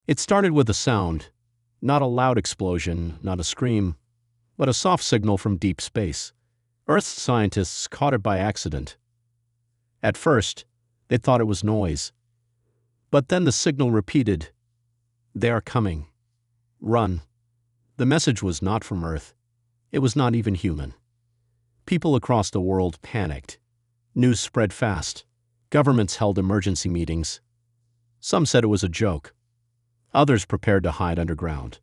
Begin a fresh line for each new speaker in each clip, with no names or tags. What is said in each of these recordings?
It started with a sound, not a loud explosion, not a scream, but a soft signal from deep space. Earth's scientists caught it by accident. At first, they thought it was noise. But then the signal repeated, "They are coming. Run." The message was not from Earth. It was not even human. People across the world panicked. News spread fast. Governments held emergency meetings. Some said it was a joke. Others prepared to hide underground.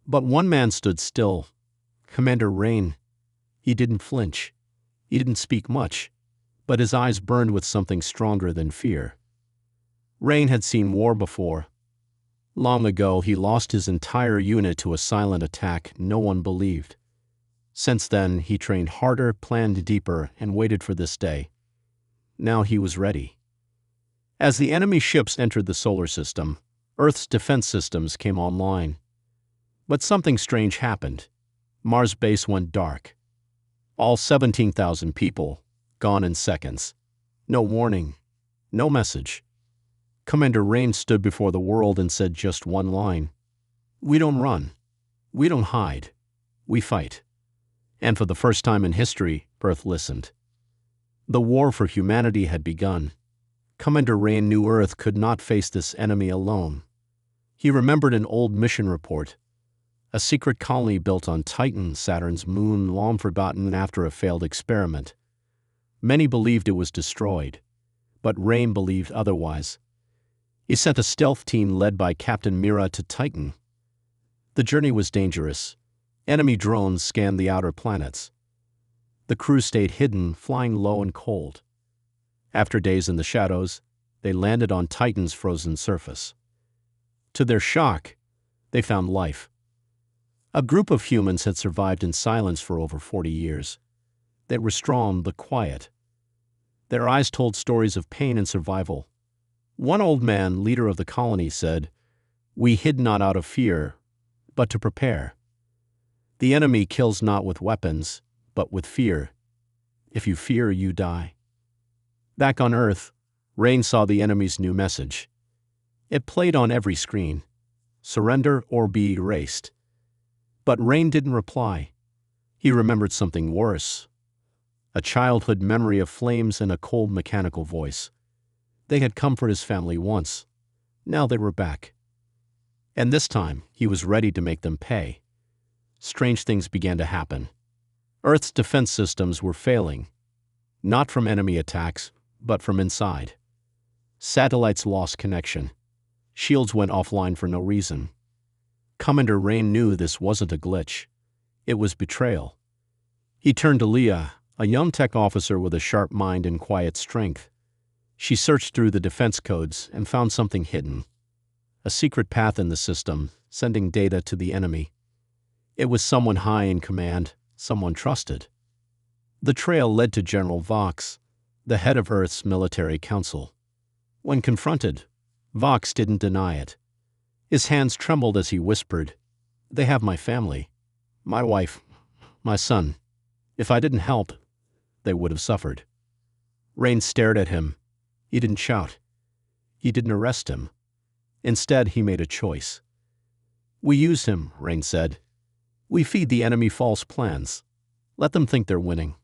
But one man stood still. Commander Rain. He didn't flinch. He didn't speak much, but his eyes burned with something stronger than fear. Rain had seen war before. Long ago, he lost his entire unit to a silent attack no one believed. Since then, he trained harder, planned deeper, and waited for this day. Now he was ready. As the enemy ships entered the solar system, Earth's defense systems came online. But something strange happened. Mars base went dark. All 17,000 people, gone in seconds. No warning, no message. Commander Rain stood before the world and said just one line. "We don't run. We don't hide. We fight." And for the first time in history, Earth listened. The war for humanity had begun. Commander Rain knew Earth could not face this enemy alone. He remembered an old mission report. A secret colony built on Titan, Saturn's moon, long forgotten after a failed experiment. Many believed it was destroyed, but Rain believed otherwise. He sent a stealth team led by Captain Mira to Titan. The journey was dangerous. Enemy drones scanned the outer planets. The crew stayed hidden, flying low and cold. After days in the shadows, they landed on Titan's frozen surface. To their shock, they found life. A group of humans had survived in silence for over 40 years. They were strong but quiet. Their eyes told stories of pain and survival. One old man, leader of the colony, said, "We hid not out of fear, but to prepare. The enemy kills not with weapons, but with fear. If you fear, you die." Back on Earth, Rain saw the enemy's new message. It played on every screen. Surrender or be erased. But Rain didn't reply. He remembered something worse. A childhood memory of flames and a cold mechanical voice. They had come for his family once. Now they were back. And this time, he was ready to make them pay. Strange things began to happen. Earth's defense systems were failing. Not from enemy attacks, but from inside. Satellites lost connection. Shields went offline for no reason. Commander Rain knew this wasn't a glitch. It was betrayal. He turned to Leah, a young tech officer with a sharp mind and quiet strength. She searched through the defense codes and found something hidden. A secret path in the system, sending data to the enemy. It was someone high in command, someone trusted. The trail led to General Vox, the head of Earth's military council. When confronted, Vox didn't deny it. His hands trembled as he whispered, "They have my family, my wife, my son. If I didn't help, they would have suffered." Rain stared at him. He didn't shout. He didn't arrest him. Instead, he made a choice. "We use him," Rain said. "We feed the enemy false plans. Let them think they're winning."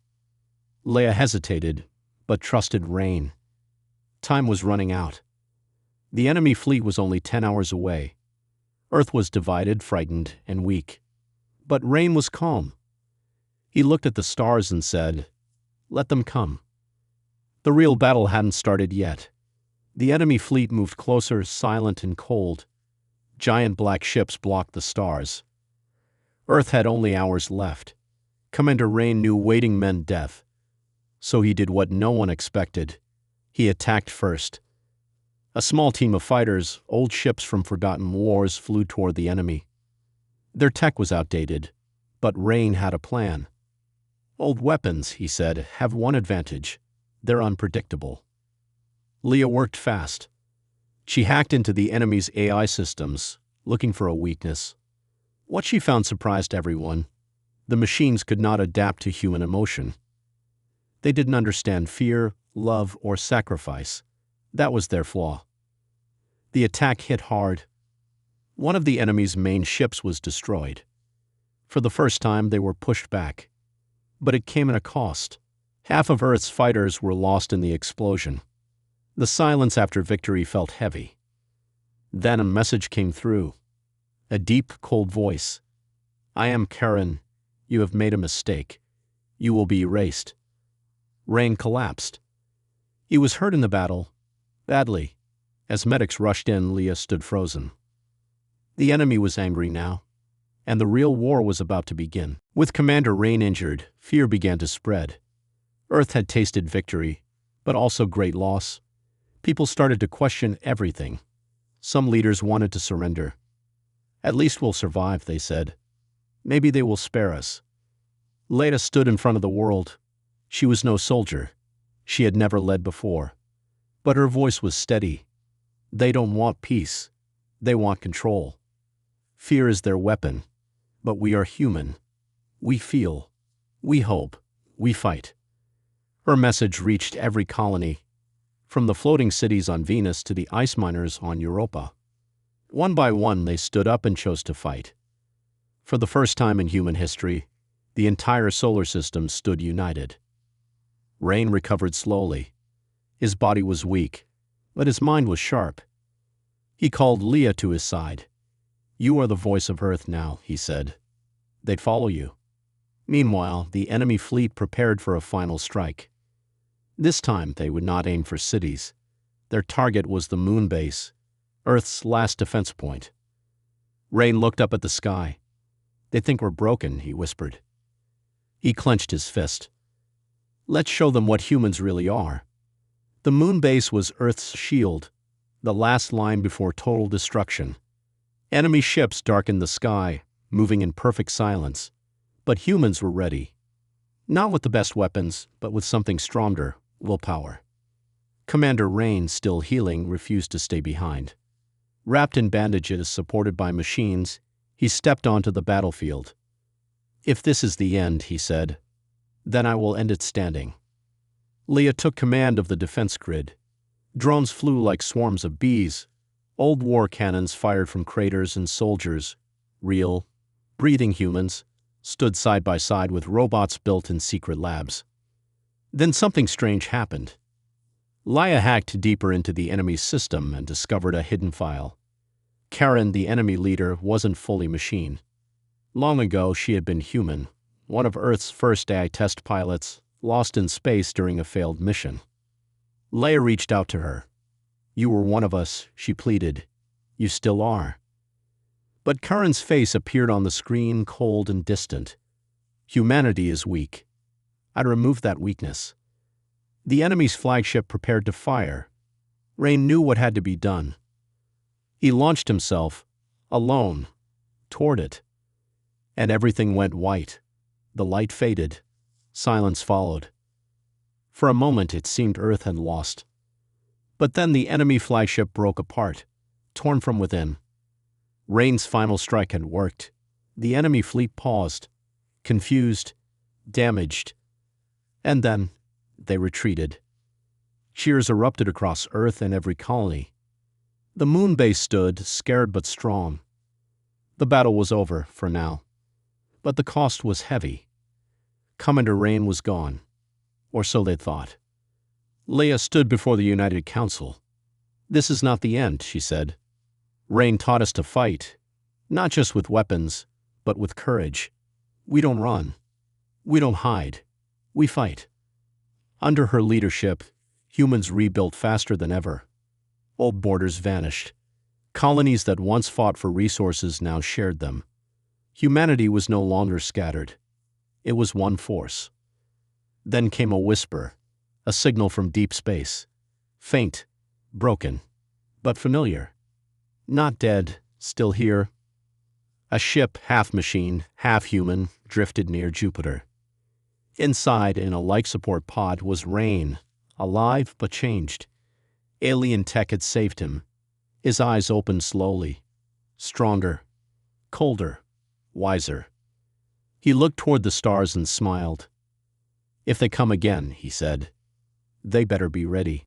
Leia hesitated, but trusted Rain. Time was running out. The enemy fleet was only 10 hours away. Earth was divided, frightened, and weak. But Rain was calm. He looked at the stars and said, "Let them come." The real battle hadn't started yet. The enemy fleet moved closer, silent and cold. Giant black ships blocked the stars. Earth had only hours left. Commander Rain knew waiting meant death. So he did what no one expected. He attacked first. A small team of fighters, old ships from forgotten wars, flew toward the enemy. Their tech was outdated, but Rain had a plan. "Old weapons," he said, "have one advantage. They're unpredictable." Leah worked fast. She hacked into the enemy's AI systems, looking for a weakness. What she found surprised everyone. The machines could not adapt to human emotion. They didn't understand fear, love, or sacrifice. That was their flaw. The attack hit hard. One of the enemy's main ships was destroyed. For the first time, they were pushed back. But it came at a cost. Half of Earth's fighters were lost in the explosion. The silence after victory felt heavy. Then a message came through. A deep, cold voice. "I am Karen. You have made a mistake. You will be erased." Rain collapsed. He was hurt in the battle, badly. As medics rushed in, Leah stood frozen. The enemy was angry now, and the real war was about to begin. With Commander Rain injured, fear began to spread. Earth had tasted victory, but also great loss. People started to question everything. Some leaders wanted to surrender. "At least we'll survive," they said. "Maybe they will spare us." Leia stood in front of the world. She was no soldier. She had never led before. But her voice was steady. They don't want peace. They want control. Fear is their weapon. But we are human. We feel. We hope. We fight. Her message reached every colony, from the floating cities on Venus to the ice miners on Europa. One by one, they stood up and chose to fight. For the first time in human history, the entire solar system stood united. Rain recovered slowly. His body was weak, but his mind was sharp. He called Leah to his side. "You are the voice of Earth now," he said. "They'd follow you." Meanwhile, the enemy fleet prepared for a final strike. This time, they would not aim for cities. Their target was the moon base, Earth's last defense point. Rain looked up at the sky. "They think we're broken," he whispered. He clenched his fist. "Let's show them what humans really are." The moon base was Earth's shield, the last line before total destruction. Enemy ships darkened the sky, moving in perfect silence. But humans were ready. Not with the best weapons, but with something stronger: willpower. Commander Rain, still healing, refused to stay behind. Wrapped in bandages, supported by machines, he stepped onto the battlefield. "If this is the end," he said, "then I will end it standing." Leah took command of the defense grid. Drones flew like swarms of bees. Old war cannons fired from craters, and soldiers, real, breathing humans, stood side by side with robots built in secret labs. Then something strange happened. Leia hacked deeper into the enemy's system and discovered a hidden file. Karen, the enemy leader, wasn't fully machine. Long ago, she had been human, one of Earth's first AI test pilots, lost in space during a failed mission. Leia reached out to her. "You were one of us," she pleaded. "You still are." But Karen's face appeared on the screen, cold and distant. "Humanity is weak. I'd remove that weakness." The enemy's flagship prepared to fire. Rain knew what had to be done. He launched himself, alone, toward it. And everything went white. The light faded. Silence followed. For a moment, it seemed Earth had lost. But then the enemy flagship broke apart, torn from within. Rain's final strike had worked. The enemy fleet paused, confused, damaged. And then they retreated. Cheers erupted across Earth and every colony. The moon base stood, scared but strong. The battle was over, for now. But the cost was heavy. Commander Rain was gone. Or so they thought. Leia stood before the United Council. "This is not the end," she said. "Rain taught us to fight, not just with weapons, but with courage. We don't run. We don't hide. We fight." Under her leadership, humans rebuilt faster than ever. Old borders vanished. Colonies that once fought for resources now shared them. Humanity was no longer scattered. It was one force. Then came a whisper, a signal from deep space. Faint, broken, but familiar. Not dead, still here. A ship, half machine, half human, drifted near Jupiter. Inside, in a life support pod, was Rain, alive but changed. Alien tech had saved him. His eyes opened slowly. Stronger, colder, wiser. He looked toward the stars and smiled. "If they come again," he said, "they better be ready."